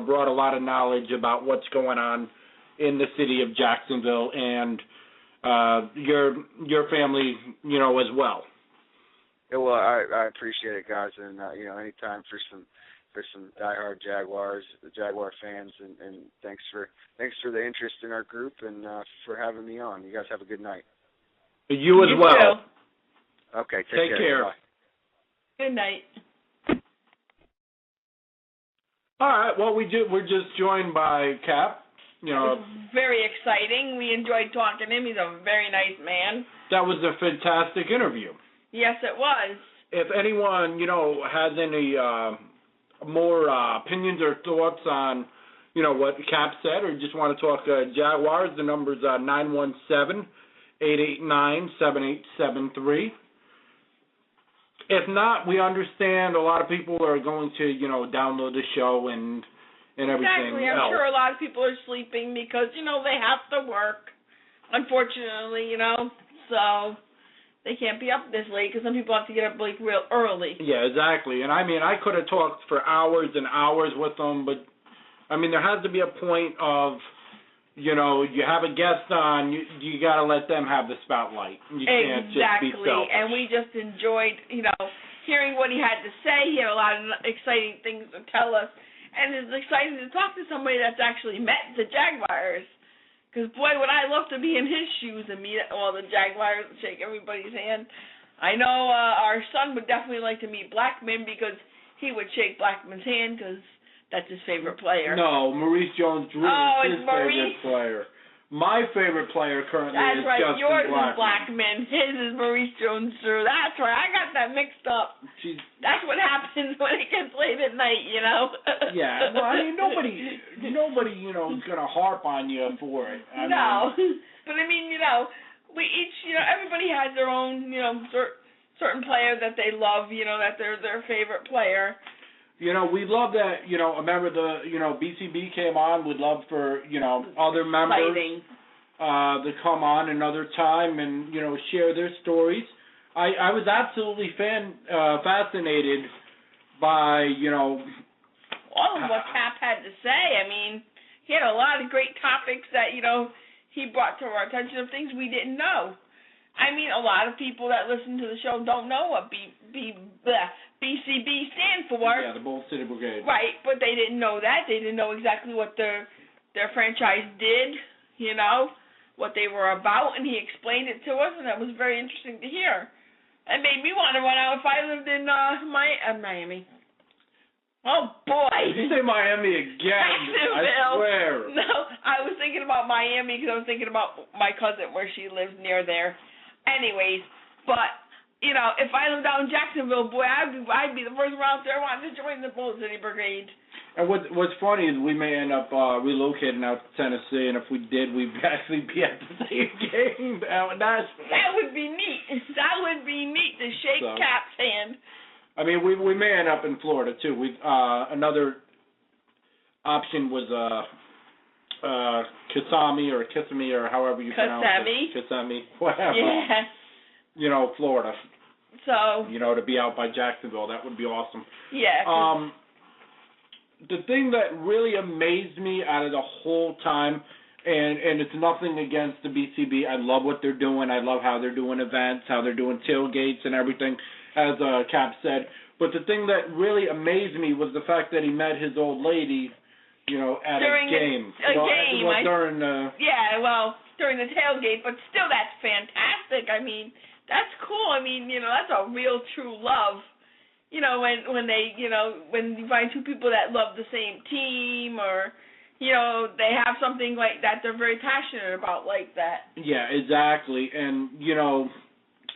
brought a lot of knowledge about what's going on in the city of Jacksonville and your family, as well. Yeah, well, I appreciate it, guys, and anytime for some diehard Jaguar fans, and thanks for the interest in our group and for having me on. You guys have a good night. You as well. Too. Okay, take care. Bye. Good night. All right. Well, we're just joined by Cap. It was very exciting. We enjoyed talking to him. He's a very nice man. That was a fantastic interview. Yes, it was. If anyone, has any more opinions or thoughts on, what Cap said, or just want to talk Jaguars, the number's 917-889-7873. If not, we understand a lot of people are going to, download the show and everything Exactly. I'm sure a lot of people are sleeping because, they have to work, unfortunately, so they can't be up this late because some people have to get up, real early. Yeah, exactly. And, I could have talked for hours and hours with them, but, there has to be a point of, you have a guest on, you got to let them have the spotlight. You can't just be selfish. And we just enjoyed, hearing what he had to say. He had a lot of exciting things to tell us. And it's exciting to talk to somebody that's actually met the Jaguars. Because, boy, would I love to be in his shoes and meet all the Jaguars and shake everybody's hand. I know our son would definitely like to meet Blackman because he would shake Blackman's hand because that's his favorite player. No, Maurice Jones-Drew is his favorite player. My favorite player currently is Justin Blackman. That's right. Yours is Blackman. His is Maurice Jones-Drew. That's right. I got that mixed up. That's what happens when it gets late at night, Yeah. Well, nobody, is going to harp on you for it. No. But, we each, everybody has their own, certain player that they love, that they're their favorite player. We love that, remember BCB came on. We'd love for, other members to come on another time and, share their stories. I was absolutely fascinated by, all of what Cap had to say. He had a lot of great topics that, he brought to our attention of things we didn't know. A lot of people that listen to the show don't know what BCB stand for. Yeah, the Bold City Brigade. Right, but they didn't know that. They didn't know exactly what their franchise did, what they were about, and he explained it to us, and that was very interesting to hear. It made me want to run out if I lived in Miami. Oh, boy. Did you say Miami again? I swear. No, I was thinking about Miami because I was thinking about my cousin where she lives near there. Anyways, but, if I lived out in Jacksonville, boy, I'd be the first one out there wanting to join the Bold City Brigade. And what's funny is we may end up relocating out to Tennessee, and if we did, we'd actually be at the same game out in Nashville. That would be neat. That would be neat to shake Cap's hand. I mean, we may end up in Florida too. We another option was Kissimmee or however you pronounce it. Kissimmee, whatever. Yeah. You know, Florida. So. You know, to be out by Jacksonville, that would be awesome. Yeah. The thing that really amazed me out of the whole time, and it's nothing against the BCB. I love what they're doing. I love how they're doing events, how they're doing tailgates and everything, as Cap said. But the thing that really amazed me was the fact that he met his old lady, you know, at during a game. During the tailgate. But still, that's fantastic. I mean, that's cool. I mean, you know, that's a real, true love. You know, when you find two people that love the same team, or, you know, they have something like that they're very passionate about like that. Yeah, exactly. And, you know,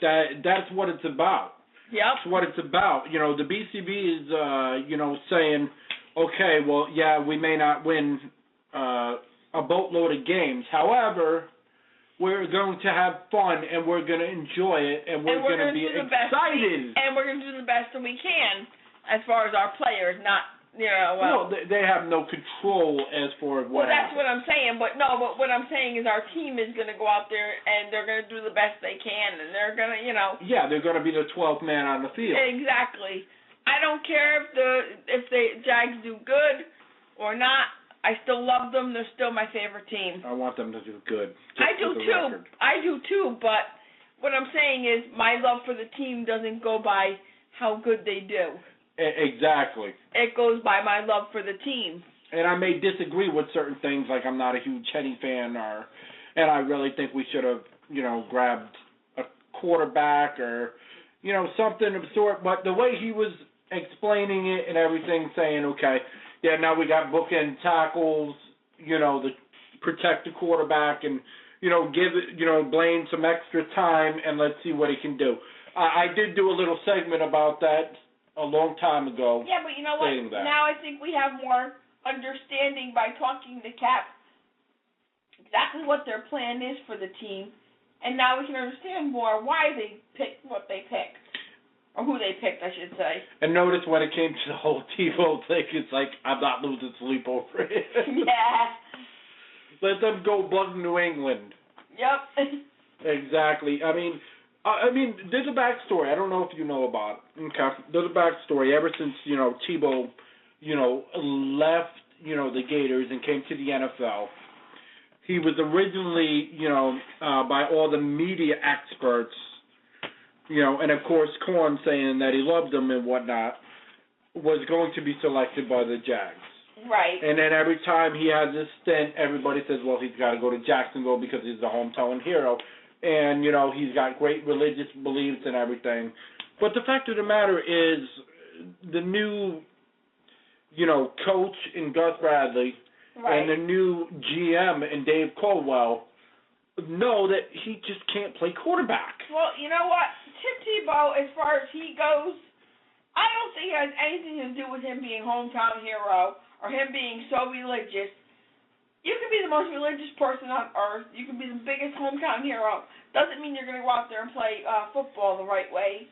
that's what it's about. Yep. That's what it's about. You know, the BCB is, you know, saying, okay, well, yeah, we may not win a boatload of games. However, we're going to have fun, and we're going to enjoy it, and we're going to be excited. And we're going to do the best that we can as far as our players, not, you know, well. No, they have no control as far as what that's happens. what I'm saying. But what I'm saying is our team is going to go out there, and they're going to do the best they can, and they're going to, you know. Yeah, they're going to be the 12th man on the field. Exactly. I don't care if the Jags do good or not. I still love them. They're still my favorite team. I want them to do good. I do too. I do too. But what I'm saying is my love for the team doesn't go by how good they do. Exactly. It goes by my love for the team. And I may disagree with certain things, like I'm not a huge Henny fan, and I really think we should have, you know, grabbed a quarterback or, you know, something of the sort. But the way he was explaining it and everything, saying, okay, yeah, now we got bookend tackles, you know, to protect the quarterback and, you know, give it, you know, Blaine some extra time and let's see what he can do. I did do a little segment about that a long time ago. Yeah, but you know what? Now I think we have more understanding by talking to Cap exactly what their plan is for the team, and now we can understand more why they picked what they picked. Or who they picked, I should say. And notice when it came to the whole Tebow thing, it's like, I'm not losing sleep over it. Yeah. Let them go bug New England. Yep. Exactly. I mean, there's a backstory. I don't know if you know about it. Okay. There's a backstory. Ever since, you know, Tebow, you know, left, you know, the Gators and came to the NFL, he was originally, you know, by all the media experts, you know, and of course Korn saying that he loved them and whatnot, was going to be selected by the Jags. Right. And then every time he has this stint, everybody says, well, he's got to go to Jacksonville because he's the hometown hero. And, you know, he's got great religious beliefs and everything. But the fact of the matter is the new, you know, coach in Gus Bradley and the new GM in Dave Caldwell know that he just can't play quarterback. Well, you know what? Tim Tebow, as far as he goes, I don't think it has anything to do with him being hometown hero or him being so religious. You can be the most religious person on earth. You can be the biggest hometown hero. Doesn't mean you're going to go out there and play football the right way.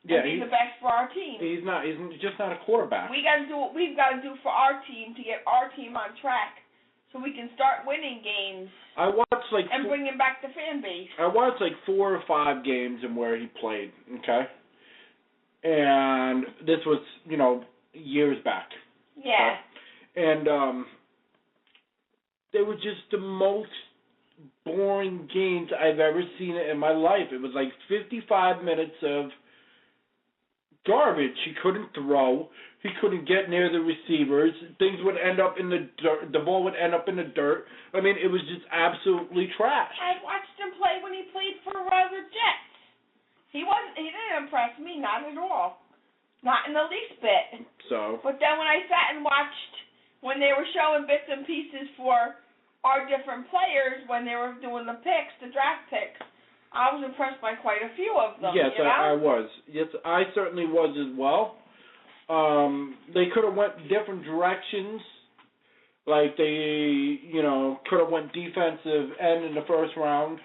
Yeah, be the best for our team. He's not. He's just not a quarterback. We got to do what we've got to do for our team to get our team on track, so we can start winning games. I watched and bringing back the fan base. I watched 4 or 5 games and where he played. Okay, and this was, you know, years back. Yeah. Okay? And they were just the most boring games I've ever seen in my life. It was like 55 minutes of garbage. He couldn't throw. He couldn't get near the receivers. Things would end up in the dirt. The ball would end up in the dirt. I mean, it was just absolutely trash. I watched him play when he played for the Jets. He didn't impress me, not at all. Not in the least bit. So. But then when I sat and watched, when they were showing bits and pieces for our different players, when they were doing the picks, the draft picks, I was impressed by quite a few of them. Yes, you know? I was. Yes, I certainly was as well. They could have went different directions. Like they, you know, could have went defensive end in the first round.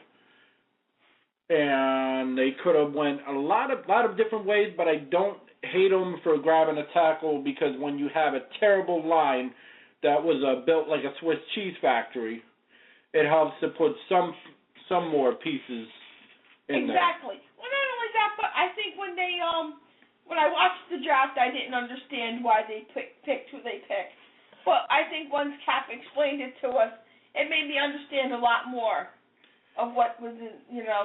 and they could have went a lot of different ways, but I don't hate them for grabbing a tackle, because when you have a terrible line that was built like a Swiss cheese factory, it helps to put some more pieces in there. Exactly. Well, not only that, but I think when they when I watched the draft, I didn't understand why they picked who they picked. But I think once Cap explained it to us, it made me understand a lot more of what was,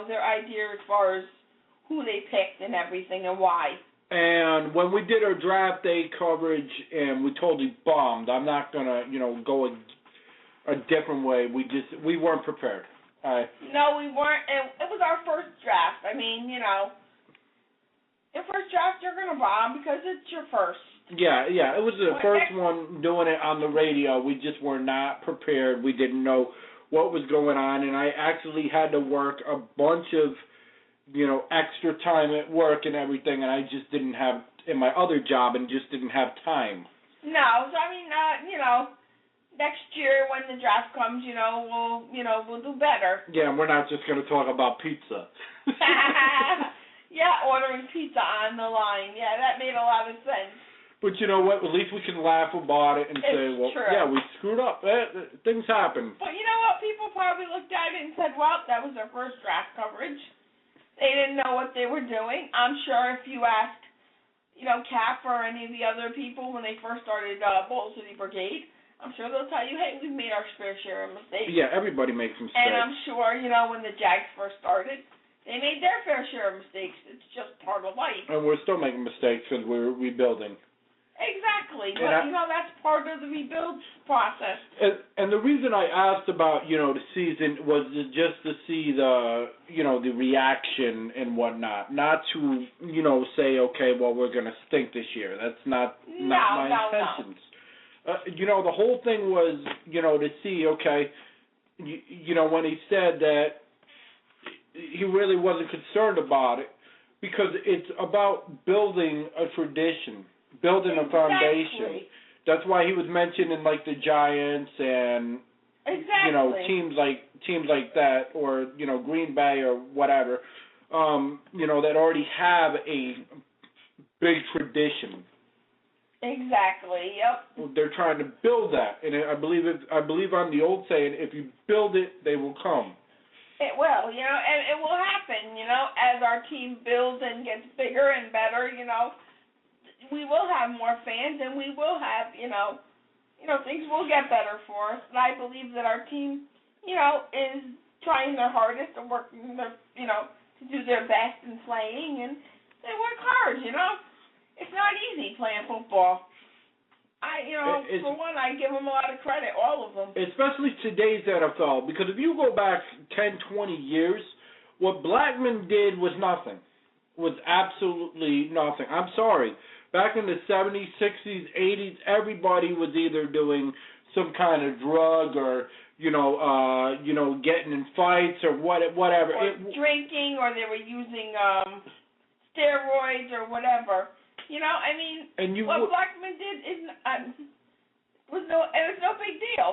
their idea as far as who they picked and everything and why. And when we did our draft day coverage, and we totally bombed. I'm not gonna, go a different way. We weren't prepared. No, we weren't. It was our first draft. I mean, your first draft, you're gonna bomb because it's your first. Yeah. It was the first one doing it on the radio. We just were not prepared. We didn't know what was going on, and I actually had to work a bunch of, extra time at work and everything, and I just didn't have, in my other job, and just didn't have time. No, so I mean, next year when the draft comes, we'll do better. Yeah, and we're not just going to talk about pizza. Yeah, ordering pizza on the line. Yeah, that made a lot of sense. But you know what? At least we can laugh about it and say, well, true. Yeah, we screwed up. Things happen. But you know what? People probably looked at it and said, well, that was their first draft coverage. They didn't know what they were doing. I'm sure if you asked, Cap or any of the other people when they first started Bold City Brigade, I'm sure they'll tell you, hey, we've made our fair share of mistakes. Yeah, everybody makes mistakes. And I'm sure, when the Jags first started, they made their fair share of mistakes. It's just part of life. And we're still making mistakes because we're rebuilding. Exactly. But, that's part of the rebuild process. And the reason I asked about, the season was just to see the, the reaction and whatnot. Not to, say, okay, well, we're going to stink this year. That's not my intentions. No. The whole thing was, to see, okay, when he said that he really wasn't concerned about it, because it's about building a tradition. Building a foundation. That's why he was mentioning like the Giants and teams like that, or Green Bay or whatever, that already have a big tradition. Exactly. Yep. They're trying to build that, and I believe on the old saying, if you build it, they will come. It will, and it will happen, as our team builds and gets bigger and better, we will have more fans, and we will have, things will get better for us. And I believe that our team, is trying their hardest and working their, to do their best in playing, and they work hard, It's not easy playing football. For one, I give them a lot of credit, all of them. Especially today's NFL, because if you go back 10, 20 years, what Blackman did was nothing. Was absolutely nothing. I'm sorry. Back in the 70s, 60s, 80s, everybody was either doing some kind of drug or, getting in fights or whatever. Or drinking, or they were using steroids or whatever. What Blackman did was no big deal.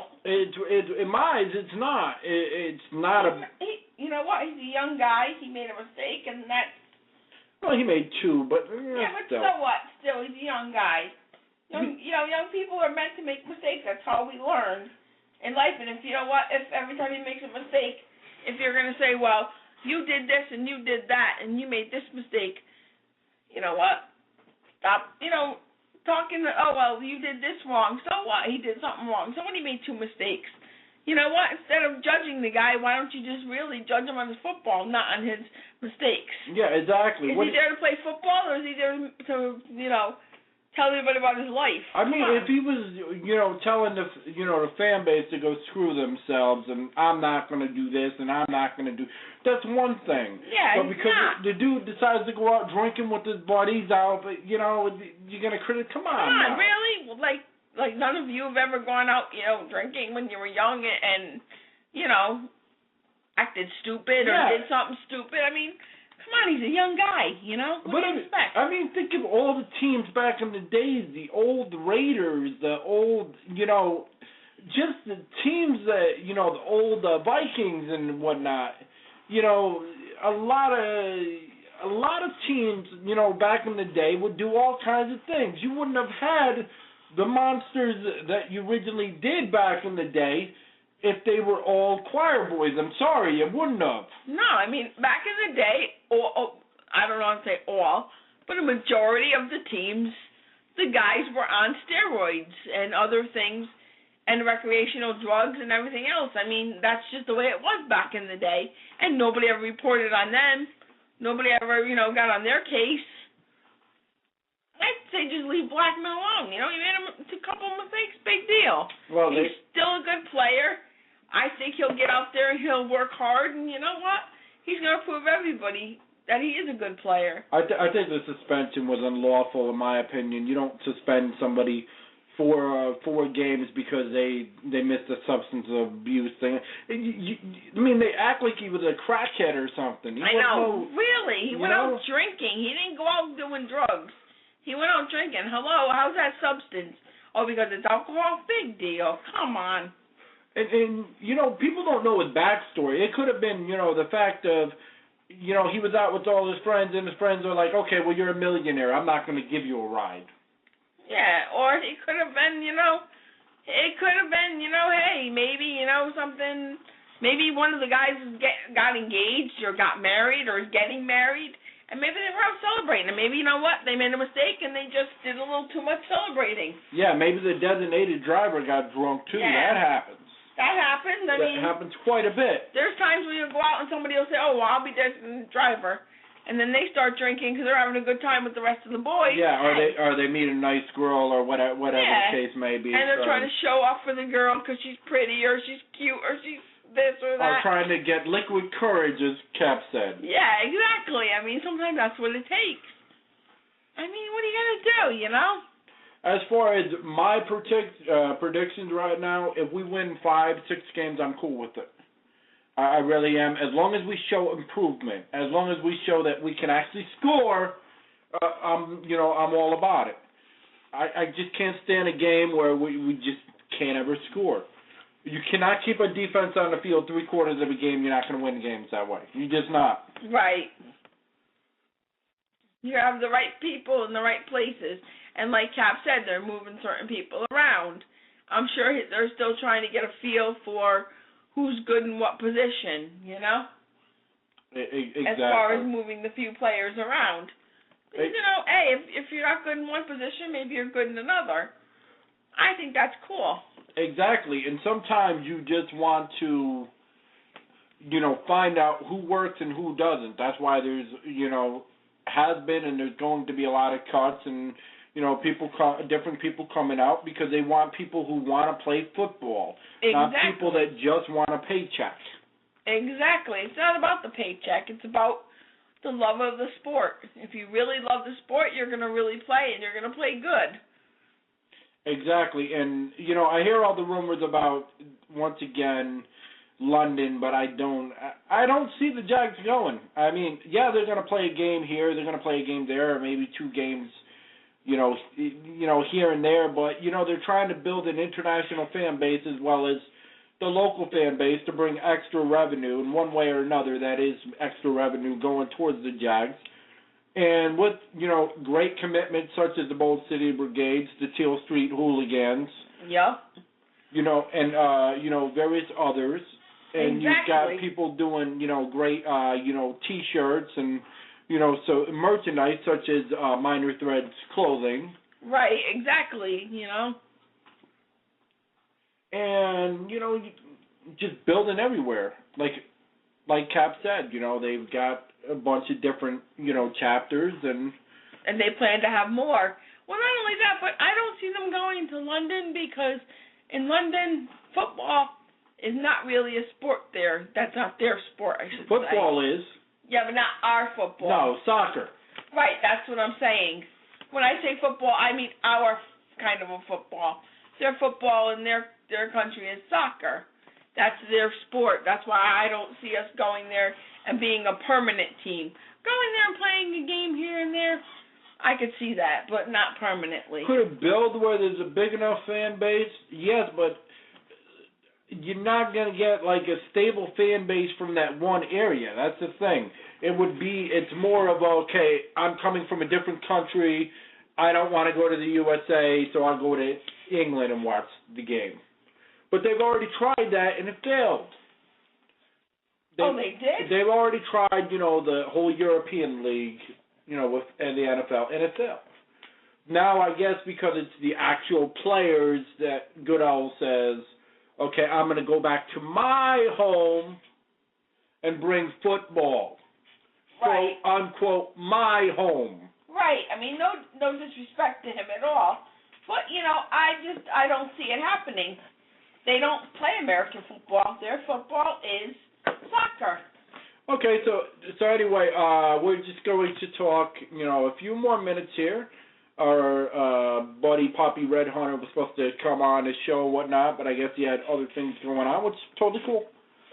In my eyes, it's not. It's not a. You know what? He's a young guy. He made a mistake, and that's. Well, he made two, but yeah, but still. So what? Still, he's a young guy. Young people are meant to make mistakes. That's how we learn in life. And if every time he makes a mistake, if you're going to say, well, you did this and you did that and you made this mistake, you know what? Stop. Talking. Oh well, you did this wrong. So what? He did something wrong. Somebody made two mistakes. You know what? Instead of judging the guy, why don't you just really judge him on his football, not on his mistakes? Yeah, exactly. Is he there to play football, or is he there to, tell everybody about his life? I mean, if he was, telling the fan base to go screw themselves, and I'm not going to do this, and I'm not going to do, that's one thing. Yeah, but because the dude decides to go out drinking with his buddies out, but you're going to criticize. Come on, now. Really? Like none of you have ever gone out, drinking when you were young and, acted stupid or did something stupid. I mean, come on, he's a young guy, What do you expect? I mean, think of all the teams back in the days, the old Raiders, the old, just the teams that, the old Vikings and whatnot. a lot of teams, back in the day would do all kinds of things. You wouldn't have had the monsters that you originally did back in the day if they were all choir boys. I'm sorry, you wouldn't have. No, I mean, back in the day, I don't want to say all, but a majority of the teams, the guys were on steroids and other things and recreational drugs and everything else. I mean, that's just the way it was back in the day, and nobody ever reported on them. Nobody ever, got on their case. I'd say just leave Blackman alone. He made a couple of mistakes, big deal. Well, he's still a good player. I think he'll get out there and he'll work hard, and you know what? He's going to prove everybody that he is a good player. I think the suspension was unlawful, in my opinion. You don't suspend somebody for 4 games because they missed a substance abuse thing. They act like he was a crackhead or something. I know, really. He went out drinking. He didn't go out doing drugs. He went out drinking. Hello, how's that substance? Oh, because it's alcohol? Big deal. Come on. And people don't know his backstory. It could have been, the fact of, he was out with all his friends, and his friends were like, okay, well, you're a millionaire. I'm not going to give you a ride. Yeah, or it could have been, hey, maybe, something, maybe one of the guys got engaged or got married or is getting married, and maybe they were out celebrating, and maybe, they made a mistake and they just did a little too much celebrating. Yeah, maybe the designated driver got drunk, too. Yeah. That happens. That happens. That happens quite a bit. There's times when you go out and somebody will say, oh, well, I'll be designated driver. And then they start drinking because they're having a good time with the rest of the boys. Yeah, or they meet a nice girl or whatever the case may be. And they're trying to show off for the girl because she's pretty or she's cute or she's this or that. Or trying to get liquid courage, as Cap said. Yeah, exactly. Sometimes that's what it takes. What are you going to do, As far as my predictions right now, if we win 5-6 games, I'm cool with it. I really am. As long as we show improvement, as long as we show that we can actually score, I'm all about it. I just can't stand a game where we just can't ever score. You cannot keep a defense on the field 3/4 of a game. You're not going to win games that way. You're just not. Right. You have the right people in the right places. And like Cap said, they're moving certain people around. I'm sure they're still trying to get a feel for who's good in what position, Exactly. As far as moving the few players around. Hey, if you're not good in one position, maybe you're good in another. I think that's cool. Exactly. And sometimes you just want to, find out who works and who doesn't. That's why there's, has been and there's going to be a lot of cuts and, different people coming out because they want people who want to play football, not people that just want a paycheck. Exactly. It's not about the paycheck. It's about the love of the sport. If you really love the sport, you're going to really play, and you're going to play good. Exactly. And, I hear all the rumors about, once again, London, but I don't see the Jags going. Yeah, they're going to play a game here, they're going to play a game there, or maybe 2 games here and there, but, they're trying to build an international fan base as well as the local fan base to bring extra revenue in one way or another. That is extra revenue going towards the Jags. And with, great commitments such as the Bold City Brigades, the Teal Street Hooligans. Yep. And, various others. And You've got people doing, great, T-shirts and, so merchandise such as Minor Threads clothing. Right, exactly, And, just building everywhere. Like Cap said, they've got a bunch of different, chapters and they plan to have more. Well, not only that, but I don't see them going to London because in London, football is not really a sport there. That's not their sport, I should say. Football is. Yeah, but not our football. No, soccer. Right, that's what I'm saying. When I say football, I mean our kind of a football. Their football in their country is soccer. That's their sport. That's why I don't see us going there and being a permanent team. Going there and playing a game here and there, I could see that, but not permanently. Could it build where there's a big enough fan base? Yes, but you're not going to get like a stable fan base from that one area. That's the thing. It's more of, okay, I'm coming from a different country. I don't want to go to the USA, so I'll go to England and watch the game. But they've already tried that, and it failed. They did? They've already tried, the whole European League, and the NFL, and it failed. Now, I guess because it's the actual players that Goodell says, okay, I'm going to go back to my home and bring football. Right. Quote, unquote, my home. Right. I mean, no disrespect to him at all. But, I don't see it happening. They don't play American football. Their football is soccer. Okay, so anyway, we're just going to talk, a few more minutes here. Our buddy Poppy Red Hunter was supposed to come on the show and whatnot, but I guess he had other things going on, which is totally cool.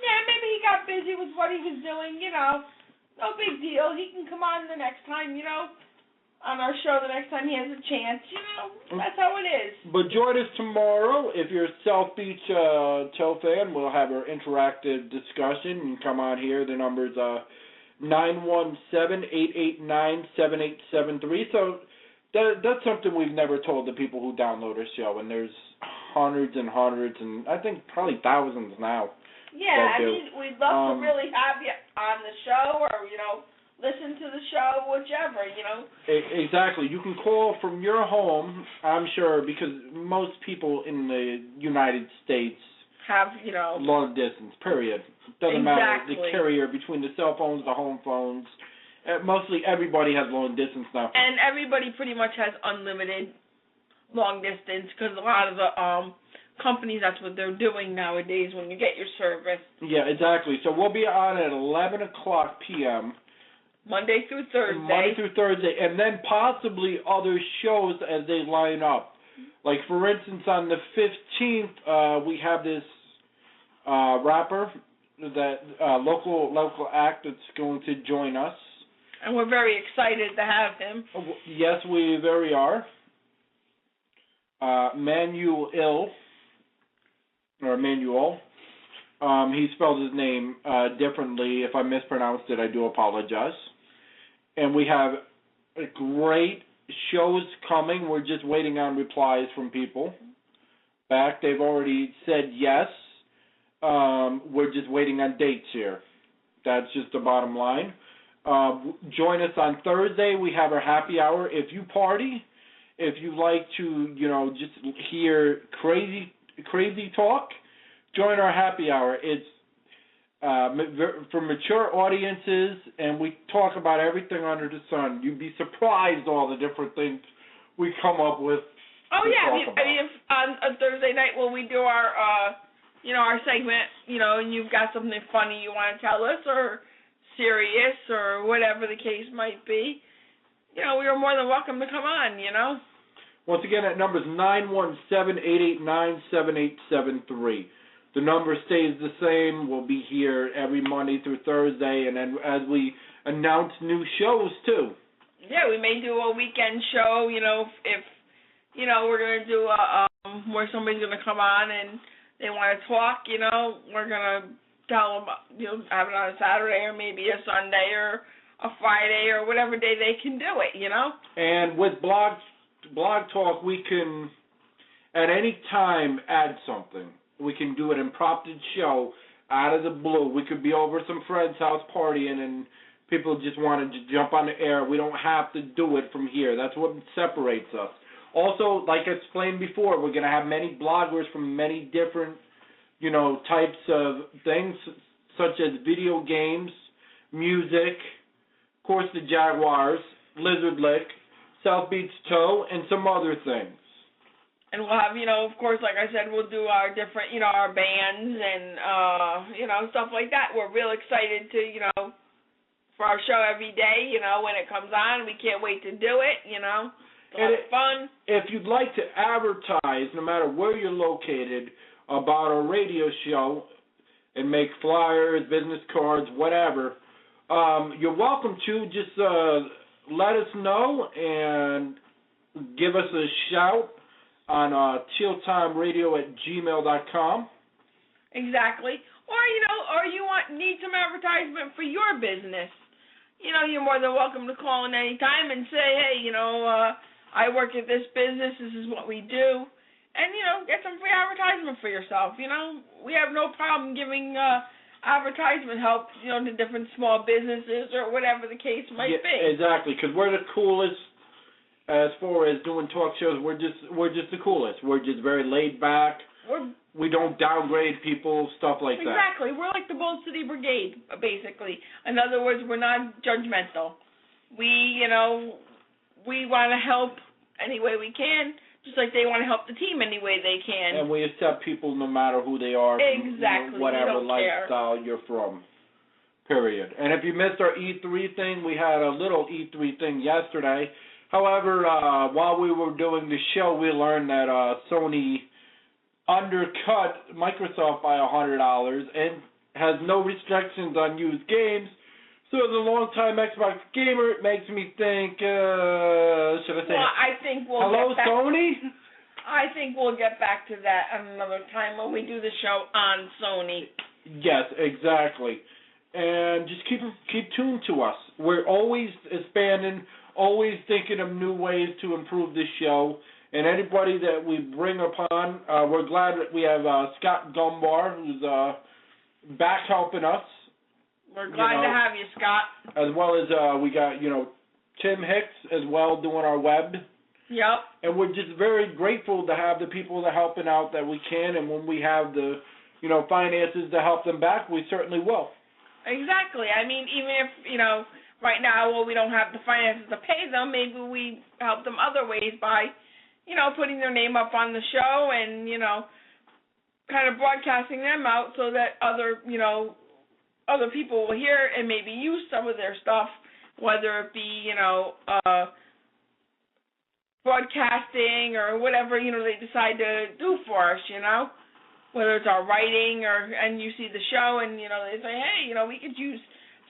Yeah, maybe he got busy with what he was doing, No big deal. He can come on the next time, on our show the next time he has a chance. That's how it is. But join us tomorrow. If you're a South Beach Toe fan, we'll have our interactive discussion. You can come on here. The number's 917-889-7873. So that's something we've never told the people who download our show, and there's hundreds and hundreds, and I think probably thousands now. Yeah, I mean, we'd love to really have you on the show or, listen to the show, whichever, Exactly. You can call from your home, I'm sure, because most people in the United States have, long distance, period. Doesn't matter the carrier between the cell phones, the home phones. Mostly everybody has long distance now. And everybody pretty much has unlimited long distance because a lot of the companies, that's what they're doing nowadays when you get your service. Yeah, exactly. So we'll be on at 11 o'clock p.m. Monday through Thursday. And then possibly other shows as they line up. Like, for instance, on the 15th, we have this rapper, that local act that's going to join us. And we're very excited to have him. Yes, we very are. Manuel. He spelled his name differently. If I mispronounced it, I do apologize. And we have great shows coming. We're just waiting on replies from people back. They've already said yes. We're just waiting on dates here. That's just the bottom line. Join us on Thursday. We have our happy hour. If you party, if you like to, just hear crazy talk, join our happy hour. It's for mature audiences, and we talk about everything under the sun. You'd be surprised all the different things we come up with. Oh yeah, I mean, if on Thursday night when we do our, our segment, and you've got something funny you want to tell us, or serious, or whatever the case might be, we are more than welcome to come on. Once again, that number is 917-889-7873. The number stays the same. We'll be here every Monday through Thursday, and then as we announce new shows, too. Yeah, we may do a weekend show, if, we're going to do where somebody's going to come on and they want to talk, we're going to tell them, have it on a Saturday or maybe a Sunday or a Friday or whatever day they can do it, And with Blog Talk, we can, at any time, add something. We can do an impromptu show out of the blue. We could be over some friend's house partying and people just want to jump on the air. We don't have to do it from here. That's what separates us. Also, like I explained before, we're going to have many bloggers from many different, types of things, such as video games, music, of course the Jaguars, Lizard Lick, South Beach Toe, and some other things. And we'll have, of course, like I said, we'll do our different, our bands and, stuff like that. We're real excited to, for our show every day, when it comes on. We can't wait to do it, It's a lot of fun. If you'd like to advertise, no matter where you're located, about our radio show and make flyers, business cards, whatever, you're welcome to. Just let us know and give us a shout on chilltimeradio@gmail.com. Exactly. Or, or you need some advertisement for your business. You're more than welcome to call in any time and say, hey, I work at this business, this is what we do, and, get some free advertisement for yourself. We have no problem giving advertisement help, to different small businesses or whatever the case might be. Exactly, because we're the coolest as far as doing talk shows. We're just the coolest. We're just very laid back. We don't downgrade people, stuff like that. Exactly. We're like the Bold City Brigade, basically. In other words, we're not judgmental. We want to help any way we can, just like they want to help the team any way they can. And we accept people no matter who they are, exactly. whatever lifestyle you're from, period. And if you missed our E3 thing, we had a little E3 thing yesterday. However, while we were doing the show, we learned that Sony undercut Microsoft by $100 and has no restrictions on used games. So as a long-time Xbox gamer, it makes me think, should I say, I think we'll hello, get back, Sony? I think we'll get back to that another time when we do the show on Sony. Yes, exactly. And just keep tuned to us. We're always expanding, always thinking of new ways to improve this show. And anybody that we bring upon, we're glad that we have Scott Gumbar, who's back helping us. We're glad to have you, Scott. As well as we got, Tim Hicks as well doing our web. Yep. And we're just very grateful to have the people that are helping out that we can. And when we have the, finances to help them back, we certainly will. Exactly. I mean, even if, right now, we don't have the finances to pay them, maybe we help them other ways by putting their name up on the show and, kind of broadcasting them out so that other people will hear and maybe use some of their stuff, whether it be, broadcasting or whatever, they decide to do for us, whether it's our writing and you see the show and, they say, hey, we could use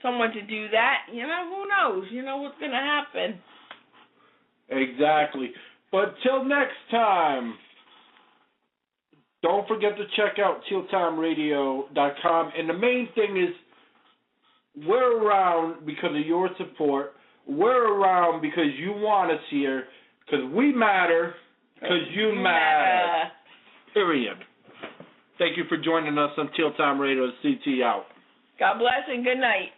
someone to do that. Who knows? What's going to happen. Exactly. But till next time, don't forget to check out TealTimeRadio.com. And the main thing is, we're around because of your support. We're around because you want us here, because we matter, because you matter. Period. Thank you for joining us on Teal Time Radio. CT out. God bless and good night.